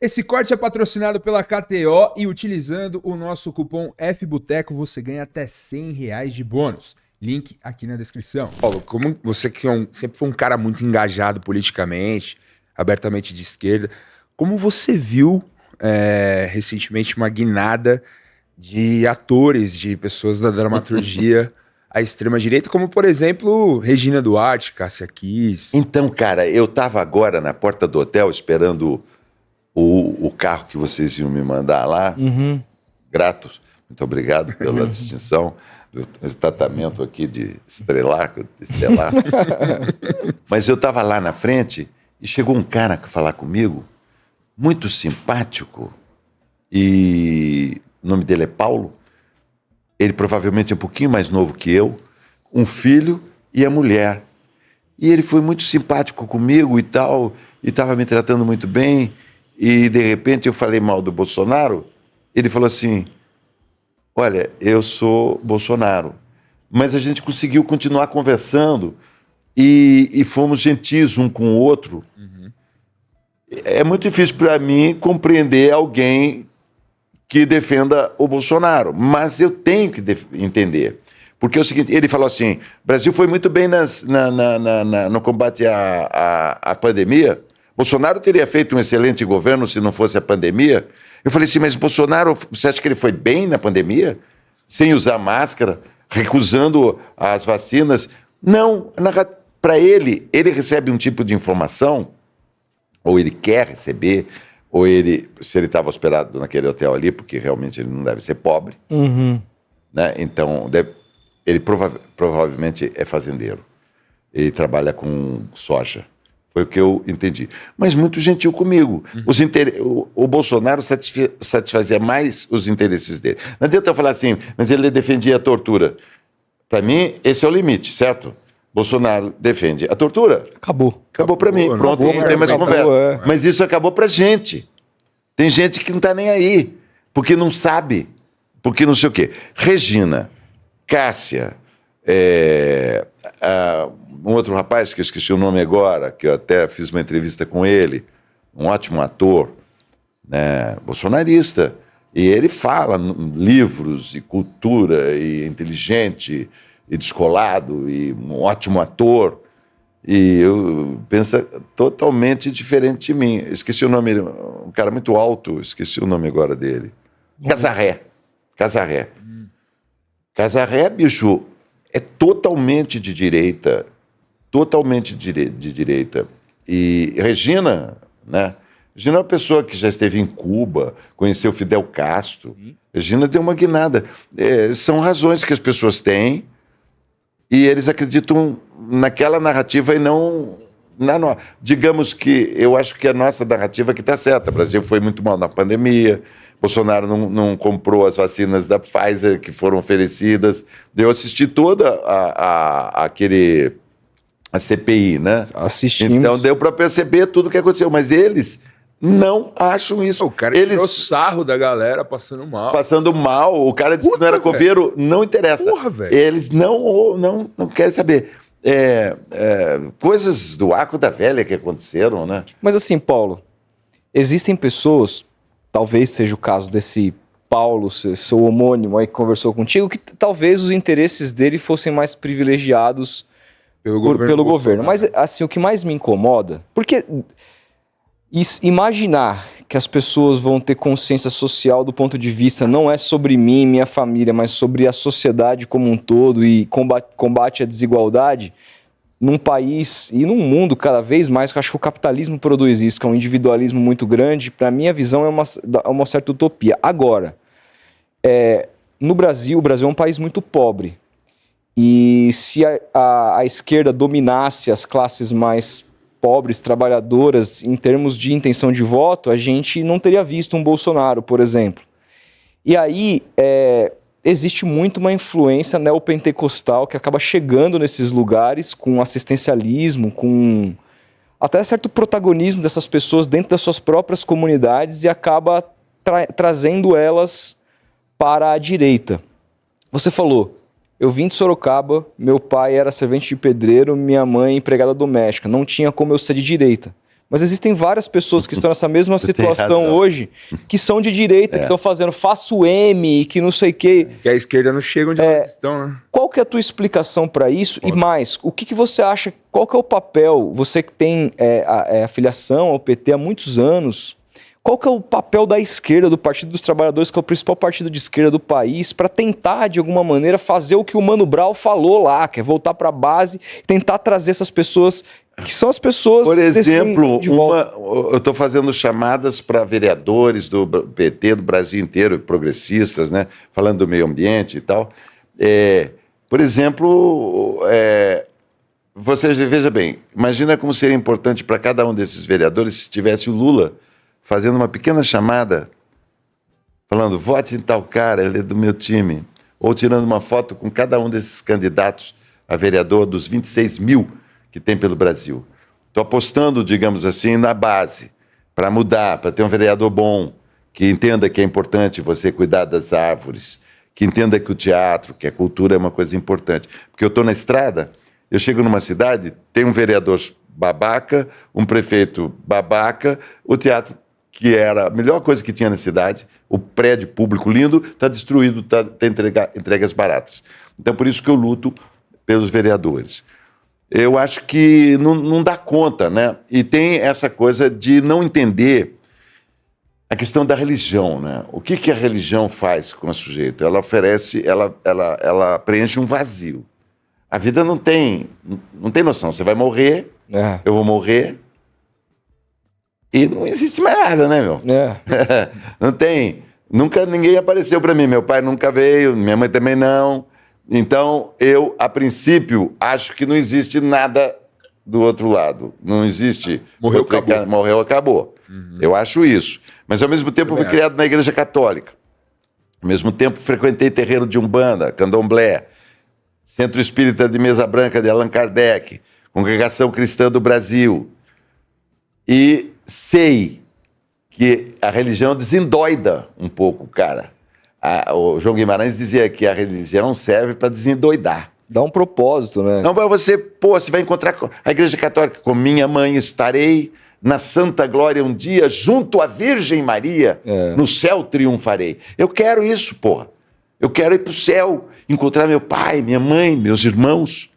Esse corte é patrocinado pela KTO e utilizando o nosso cupom FBOTECO você ganha até R$ 100 de bônus. Link aqui na descrição. Paulo, como você que sempre foi um cara muito engajado politicamente, abertamente de esquerda, como você viu recentemente uma guinada de atores, de pessoas da dramaturgia à extrema-direita, como, por exemplo, Regina Duarte, Cássia Kiss? Então, cara, eu tava agora na porta do hotel esperando o carro que vocês iam me mandar lá. Gratos. Muito obrigado pela distinção do tratamento aqui de estelar. Mas eu estava lá na frente e chegou um cara a falar comigo, muito simpático, e o nome dele é Paulo. Ele provavelmente é um pouquinho mais novo que eu, um filho e a mulher. E ele foi muito simpático comigo e tal, e estava me tratando muito bem. E, de repente, eu falei mal do Bolsonaro. Ele falou assim, olha, eu sou Bolsonaro. Mas a gente conseguiu continuar conversando e fomos gentis um com o outro. É muito difícil para mim compreender alguém que defenda o Bolsonaro, mas eu tenho que entender. Porque é o seguinte, ele falou assim, o Brasil foi muito bem no combate à pandemia. Bolsonaro teria feito um excelente governo se não fosse a pandemia. Eu falei assim, mas Bolsonaro, você acha que ele foi bem na pandemia? Sem usar máscara, recusando as vacinas? Não, para ele recebe um tipo de informação, ou ele quer receber, ou se ele estava hospedado naquele hotel ali, porque realmente ele não deve ser pobre, né? Então, ele provavelmente é fazendeiro. Ele trabalha com soja. Foi o que eu entendi. Mas muito gentil comigo. O Bolsonaro satisfazia mais os interesses dele. Não adianta eu falar assim, mas ele defendia a tortura. Para mim, esse é o limite, certo? Bolsonaro defende a tortura. Acabou. Acabou para mim. Pronto, não tem mais conversa. Mas isso acabou para gente. Tem gente que não está nem aí, porque não sabe, porque não sei o quê. Regina, Cássia, um outro rapaz que eu esqueci o nome agora, que eu até fiz uma entrevista com ele, um ótimo ator, né, bolsonarista, e ele fala livros e cultura, e inteligente, e descolado, e um ótimo ator, e eu penso totalmente diferente de mim. Esqueci o nome, um cara muito alto, esqueci o nome agora dele. Casarré. Casarré, bicho, é totalmente de direita, de direita. E Regina, né? Regina é uma pessoa que já esteve em Cuba, conheceu Fidel Castro. Regina deu uma guinada. São razões que as pessoas têm e eles acreditam naquela narrativa e não na nossa. Digamos que eu acho que a nossa narrativa que está certa. O Brasil foi muito mal na pandemia, Bolsonaro não comprou as vacinas da Pfizer que foram oferecidas. Eu assisti toda a CPI, né? Assistimos. Então deu para perceber tudo o que aconteceu, mas eles não acham isso. O cara tirou sarro da galera passando mal. Passando mal, o cara disse que não era coveiro, não interessa. Porra, velho. Eles não querem saber. Coisas do arco da velha que aconteceram, né? Mas assim, Paulo, existem pessoas, talvez seja o caso desse Paulo, seu homônimo aí que conversou contigo, que talvez os interesses dele fossem mais privilegiados pelo governo. Mas assim, o que mais me incomoda, porque imaginar que as pessoas vão ter consciência social do ponto de vista não é sobre mim e minha família, mas sobre a sociedade como um todo e combate à desigualdade num país e num mundo cada vez mais, que eu acho que o capitalismo produz isso, que é um individualismo muito grande. Para mim, a visão é uma certa utopia. Agora, no Brasil, o Brasil é um país muito pobre. E se a esquerda dominasse as classes mais pobres, trabalhadoras, em termos de intenção de voto, a gente não teria visto um Bolsonaro, por exemplo. E aí, existe muito uma influência neopentecostal que acaba chegando nesses lugares com assistencialismo, com até certo protagonismo dessas pessoas dentro das suas próprias comunidades e acaba trazendo elas para a direita. Você falou, eu vim de Sorocaba, meu pai era servente de pedreiro, minha mãe empregada doméstica, não tinha como eu ser de direita. Mas existem várias pessoas que estão nessa mesma Você tem situação razão. hoje, que são de direita, que estão fazendo faço M, que não sei o quê. Que a esquerda não chega onde elas estão, né? Qual que é a tua explicação para isso? E mais, o que você acha, qual que é o papel, você que tem a filiação ao PT há muitos anos, qual que é o papel da esquerda, do Partido dos Trabalhadores, que é o principal partido de esquerda do país, para tentar, de alguma maneira, fazer o que o Mano Brown falou lá, que é voltar para a base, tentar trazer essas pessoas, que são as pessoas... Por exemplo, de volta. eu estou fazendo chamadas para vereadores do PT do Brasil inteiro, progressistas, né? Falando do meio ambiente e tal. Por exemplo, você veja bem, imagina como seria importante para cada um desses vereadores se tivesse o Lula fazendo uma pequena chamada, falando, vote em tal cara, ele é do meu time. Ou tirando uma foto com cada um desses candidatos a vereador dos 26 mil que tem pelo Brasil. Estou apostando, digamos assim, na base, para mudar, para ter um vereador bom, que entenda que é importante você cuidar das árvores, que entenda que o teatro, que a cultura é uma coisa importante. Porque eu estou na estrada, eu chego numa cidade, tem um vereador babaca, um prefeito babaca, o teatro, que era a melhor coisa que tinha na cidade, o prédio público lindo, está destruído, tem entregas baratas. Então, por isso que eu luto pelos vereadores. Eu acho que não dá conta, né? E tem essa coisa de não entender a questão da religião, né? O que a religião faz com o sujeito? Ela oferece, ela preenche um vazio. A vida não tem noção. Você vai morrer, eu vou morrer, e não existe mais nada, né, meu? Não tem. Nunca ninguém apareceu para mim. Meu pai nunca veio, minha mãe também não. Então, eu, a princípio, acho que não existe nada do outro lado. Não existe... Morreu, acabou. Morreu, acabou. Eu acho isso. Mas, ao mesmo tempo, eu fui criado na Igreja Católica. Ao mesmo tempo, frequentei terreiro de Umbanda, Candomblé, Centro Espírita de Mesa Branca de Allan Kardec, Congregação Cristã do Brasil. E sei que a religião desendoida um pouco, cara. O João Guimarães dizia que a religião serve para desendoidar. Dá um propósito, né? Não, mas você vai encontrar a Igreja Católica. Com minha mãe estarei, na santa glória um dia, junto à Virgem Maria, no céu triunfarei. Eu quero isso, porra. Eu quero ir para o céu, encontrar meu pai, minha mãe, meus irmãos,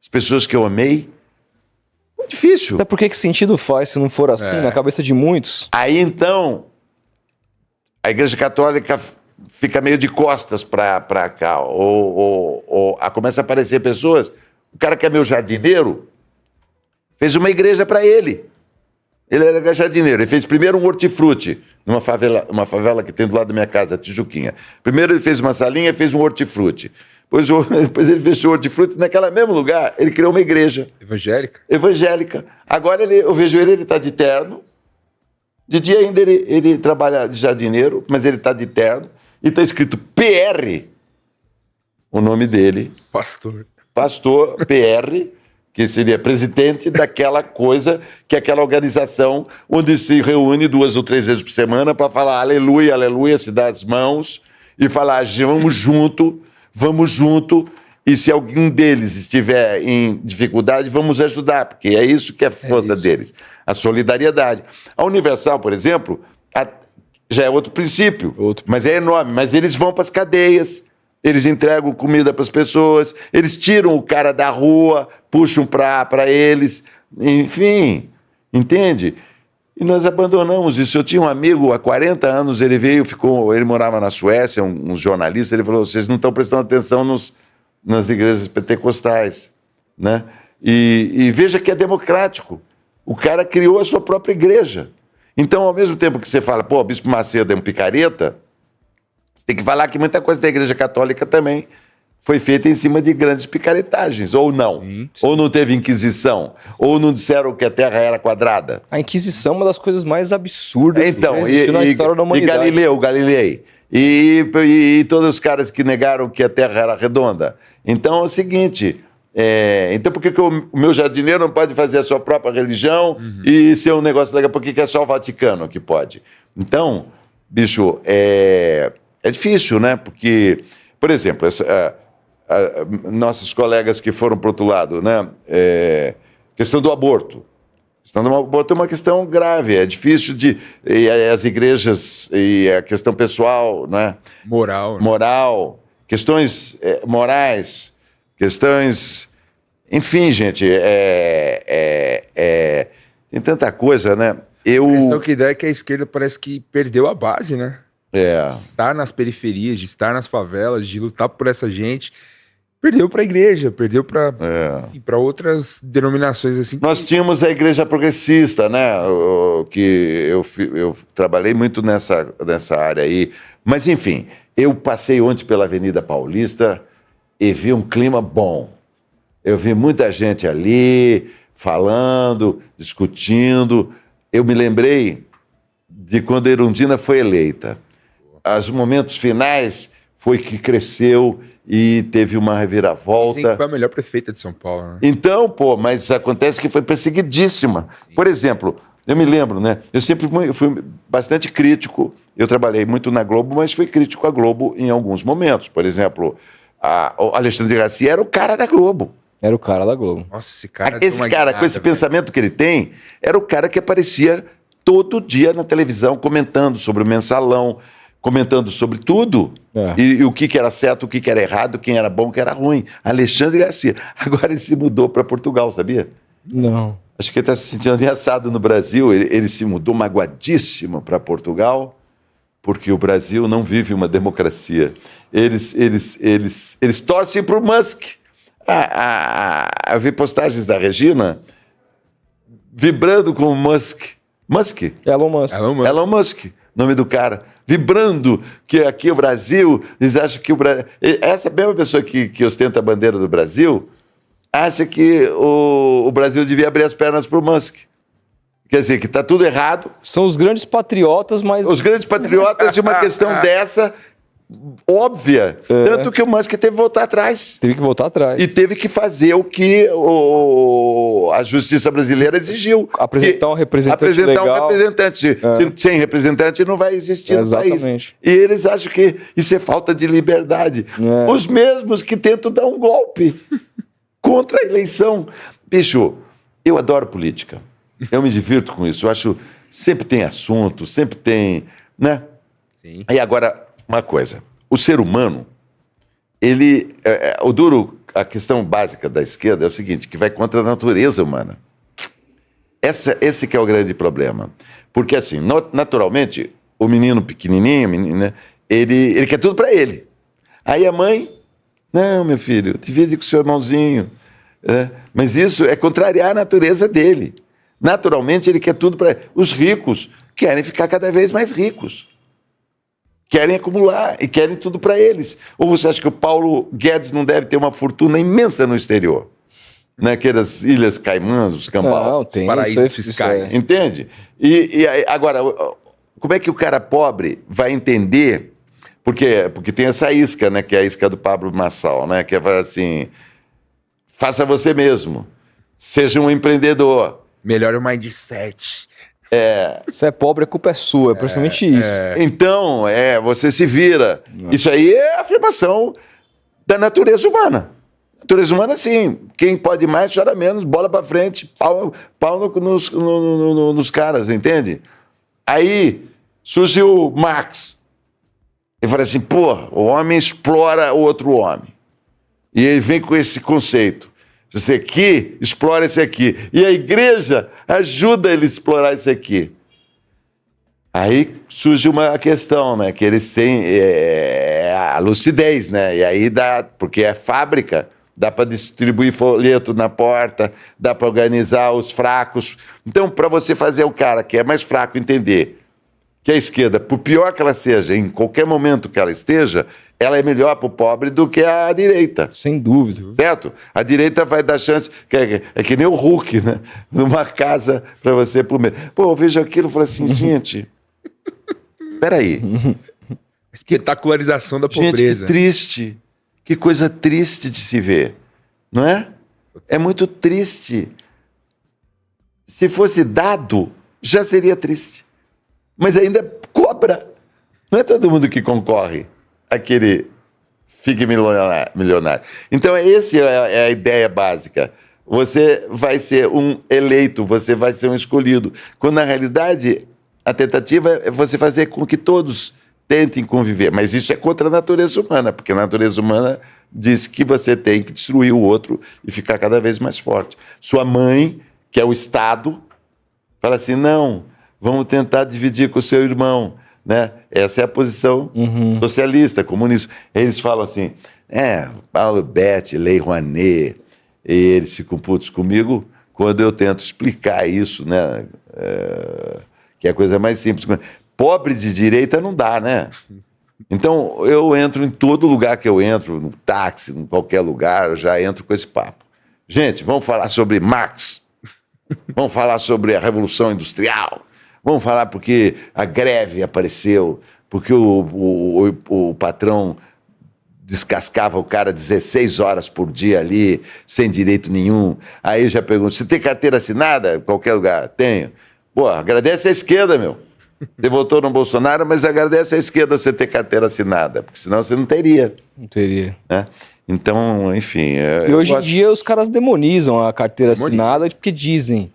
as pessoas que eu amei. Muito difícil. Até porque que sentido faz se não for assim, na cabeça de muitos? Aí, então, a Igreja Católica fica meio de costas para cá, ou começa a aparecer pessoas, o cara que é meu jardineiro, fez uma igreja para ele. Ele era jardineiro, ele fez primeiro um hortifruti, numa favela que tem do lado da minha casa, Tijuquinha. Primeiro ele fez uma salinha e fez um hortifruti. Depois ele fechou o hortifruti, naquele mesmo lugar, ele criou uma igreja. Evangélica. Agora eu vejo ele está de terno, de dia ainda ele trabalha de jardineiro, mas ele está de terno, e está escrito PR, o nome dele. Pastor PR, que seria presidente daquela coisa, que é aquela organização onde se reúne 2 ou 3 vezes por semana para falar aleluia, aleluia, se dar as mãos e falar vamos junto, e se algum deles estiver em dificuldade, vamos ajudar, porque é isso que é a força deles, a solidariedade. A Universal, por exemplo, já é outro princípio, mas é enorme. Mas eles vão para as cadeias, eles entregam comida para as pessoas, eles tiram o cara da rua, puxam para eles, enfim, entende? E nós abandonamos isso. Eu tinha um amigo, há 40 anos, ele veio, ele morava na Suécia, um jornalista, ele falou, vocês não estão prestando atenção nas igrejas pentecostais, né? E veja que é democrático. O cara criou a sua própria igreja. Então, ao mesmo tempo que você fala, pô, o Bispo Macedo é um picareta, você tem que falar que muita coisa da Igreja Católica também foi feita em cima de grandes picaretagens, ou não. Sim. Ou não teve Inquisição, ou não disseram que a Terra era quadrada. A Inquisição é uma das coisas mais absurdas então, que existe na história da humanidade. E Galilei, e todos os caras que negaram que a Terra era redonda. Então, é o seguinte... então por que o meu jardineiro não pode fazer a sua própria religião e ser um negócio legal? Por que é só o Vaticano que pode? Então, bicho, é difícil, né? Porque, por exemplo, nossos colegas que foram para o outro lado, né? Questão do aborto. Então, botou uma questão grave, é difícil de... E as igrejas, e a questão pessoal, né? Moral. Né? Moral, questões morais, questões... Enfim, gente, tem tanta coisa, né? A questão que dá é que a esquerda parece que perdeu a base, né? Estar nas periferias, de estar nas favelas, de lutar por essa gente... Perdeu para a igreja, perdeu para outras denominações assim. Nós tínhamos a igreja progressista, né? Que eu trabalhei muito nessa área aí. Mas, enfim, eu passei ontem pela Avenida Paulista e vi um clima bom. Eu vi muita gente ali falando, discutindo. Eu me lembrei de quando a Erundina foi eleita. Os momentos finais foi que cresceu e teve uma reviravolta. Dizem que foi a melhor prefeita de São Paulo, né? Então, mas acontece que foi perseguidíssima. Sim. Por exemplo, eu me lembro, né? Eu sempre fui bastante crítico. Eu trabalhei muito na Globo, mas fui crítico à Globo em alguns momentos. Por exemplo, o Alexandre Garcia era o cara da Globo. Era o cara da Globo. Nossa, esse cara... com esse pensamento que ele tem, era o cara que aparecia todo dia na televisão comentando sobre o Mensalão, comentando sobre tudo, e o que era certo, o que era errado, quem era bom, quem era ruim. Alexandre Garcia. Agora ele se mudou para Portugal, sabia? Não. Acho que ele está se sentindo ameaçado no Brasil. Ele se mudou magoadíssimo para Portugal, porque o Brasil não vive uma democracia. Eles torcem para o Musk. Eu vi postagens da Regina vibrando com o Musk. Musk? Elon Musk. Elon Musk, nome do cara. Vibrando que aqui o Brasil, eles acham que o Brasil... Essa mesma pessoa que ostenta a bandeira do Brasil acha que o Brasil devia abrir as pernas para o Musk. Quer dizer, que está tudo errado. São os grandes patriotas, mas... Os grandes patriotas de uma questão dessa... óbvia, tanto que o Musk teve que voltar atrás. Teve que voltar atrás. E teve que fazer o que a justiça brasileira exigiu. Apresentar um representante Apresentar legal. um representante. Sem representante não vai existir no país. E eles acham que isso é falta de liberdade. Os mesmos que tentam dar um golpe contra a eleição. Bicho, eu adoro política. Eu me divirto com isso. Eu acho sempre tem assunto, sempre tem... né? Sim. E agora... uma coisa, o ser humano, a questão básica da esquerda é o seguinte, que vai contra a natureza humana. Esse que é o grande problema. Porque, assim, naturalmente, o menino pequenininho, né, ele quer tudo para ele. Aí a mãe, não, meu filho, divide com o seu irmãozinho. Mas isso é contrariar a natureza dele. Naturalmente, ele quer tudo para ele. Os ricos querem ficar cada vez mais ricos. Querem acumular e querem tudo para eles. Ou você acha que o Paulo Guedes não deve ter uma fortuna imensa no exterior? Naquelas Ilhas Caimãs, os Cambau. Não, tem paraísos fiscais. Entende? E agora, como é que o cara pobre vai entender? Porque tem essa isca, né? Que é a isca do Pablo Marçal, né? Que é assim, faça você mesmo. Seja um empreendedor. Melhore o mindset. Se é pobre, a culpa é sua, é praticamente isso. Então, você se vira. Isso aí é a afirmação da natureza humana. Natureza humana, sim. Quem pode mais, chora menos, bola pra frente, pau nos caras, entende? Aí surgiu Marx. Ele fala assim, o homem explora o outro homem. E ele vem com esse conceito. Esse aqui explora esse aqui. E a igreja ajuda ele a explorar esse aqui. Aí surge uma questão, né? Que eles têm a lucidez, né? E aí dá, porque é fábrica, dá para distribuir folheto na porta, dá para organizar os fracos. Então, para você fazer o cara que é mais fraco entender que a esquerda, por pior que ela seja, em qualquer momento que ela esteja, ela é melhor para o pobre do que a direita. Sem dúvida. Certo? A direita vai dar chance, é que nem o Hulk, né? Numa casa para você por mês. Eu vejo aquilo e falo assim, gente, peraí. Espetacularização da Gente, pobreza. que triste. Que coisa triste de se ver. Não é? É muito triste. Se fosse dado, já seria triste. Mas ainda cobra. Não é todo mundo que concorre àquele fique milionário. Então, essa é a ideia básica. você vai ser um eleito, você vai ser um escolhido. Quando, na realidade, a tentativa é você fazer com que todos tentem conviver. Mas isso é contra a natureza humana, porque a natureza humana diz que você tem que destruir o outro e ficar cada vez mais forte. Sua mãe, que é o Estado, fala assim, não, vamos tentar dividir com o seu irmão, né? Essa é a posição socialista, comunista. Eles falam assim, Paulo Betti, Lei Rouanet, e eles ficam putos comigo quando eu tento explicar isso, né? Que é a coisa mais simples. Pobre de direita não dá, né? Então, eu entro em todo lugar que eu entro, no táxi, em qualquer lugar, eu já entro com esse papo. Gente, vamos falar sobre Marx, vamos falar sobre a Revolução Industrial, vamos falar porque a greve apareceu, porque o patrão descascava o cara 16 horas por dia ali, sem direito nenhum. Aí eu já pergunto, você tem carteira assinada? Em qualquer lugar? Tenho. Pô, agradece a esquerda, meu. Você votou no Bolsonaro, mas agradece a esquerda você ter carteira assinada, porque senão você não teria. Não teria. Né? Então, enfim... E hoje em dia os caras demonizam a carteira assinada porque dizem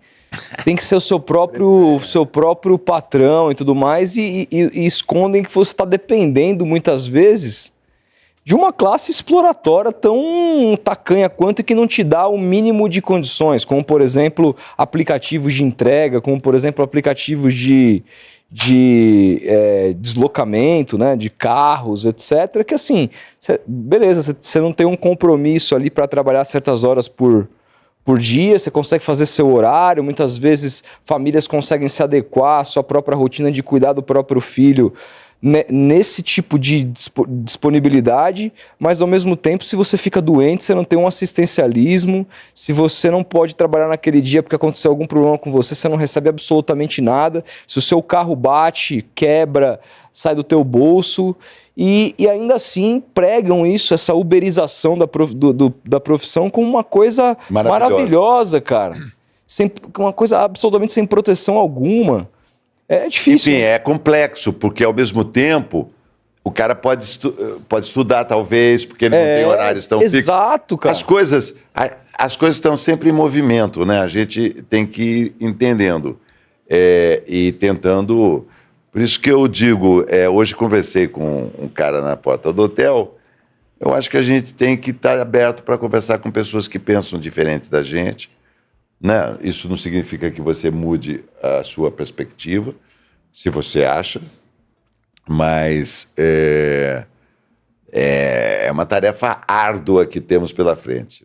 tem que ser o seu próprio patrão e tudo mais e escondem que você está dependendo muitas vezes de uma classe exploratória tão tacanha quanto que não te dá o mínimo de condições, como por exemplo aplicativos de entrega, como por exemplo aplicativos de deslocamento, né, de carros, etc. Que assim, beleza, você não tem um compromisso ali para trabalhar certas horas por dia, você consegue fazer seu horário, muitas vezes famílias conseguem se adequar à sua própria rotina de cuidar do próprio filho nesse tipo de disponibilidade, mas ao mesmo tempo, se você fica doente, você não tem um assistencialismo, se você não pode trabalhar naquele dia porque aconteceu algum problema com você, você não recebe absolutamente nada, se o seu carro bate, quebra, sai do teu bolso, e ainda assim pregam isso, essa uberização da profissão como uma coisa maravilhosa, cara. Uma coisa absolutamente sem proteção alguma. É difícil. Enfim, é complexo, porque ao mesmo tempo o cara pode estudar, talvez, porque ele não tem horários tão fixos. Exato, cara. As coisas estão sempre em movimento, né? A gente tem que ir entendendo e tentando. Por isso que eu digo, hoje conversei com um cara na porta do hotel, eu acho que a gente tem que estar aberto para conversar com pessoas que pensam diferente da gente. Né? Isso não significa que você mude a sua perspectiva, se você acha, mas é uma tarefa árdua que temos pela frente.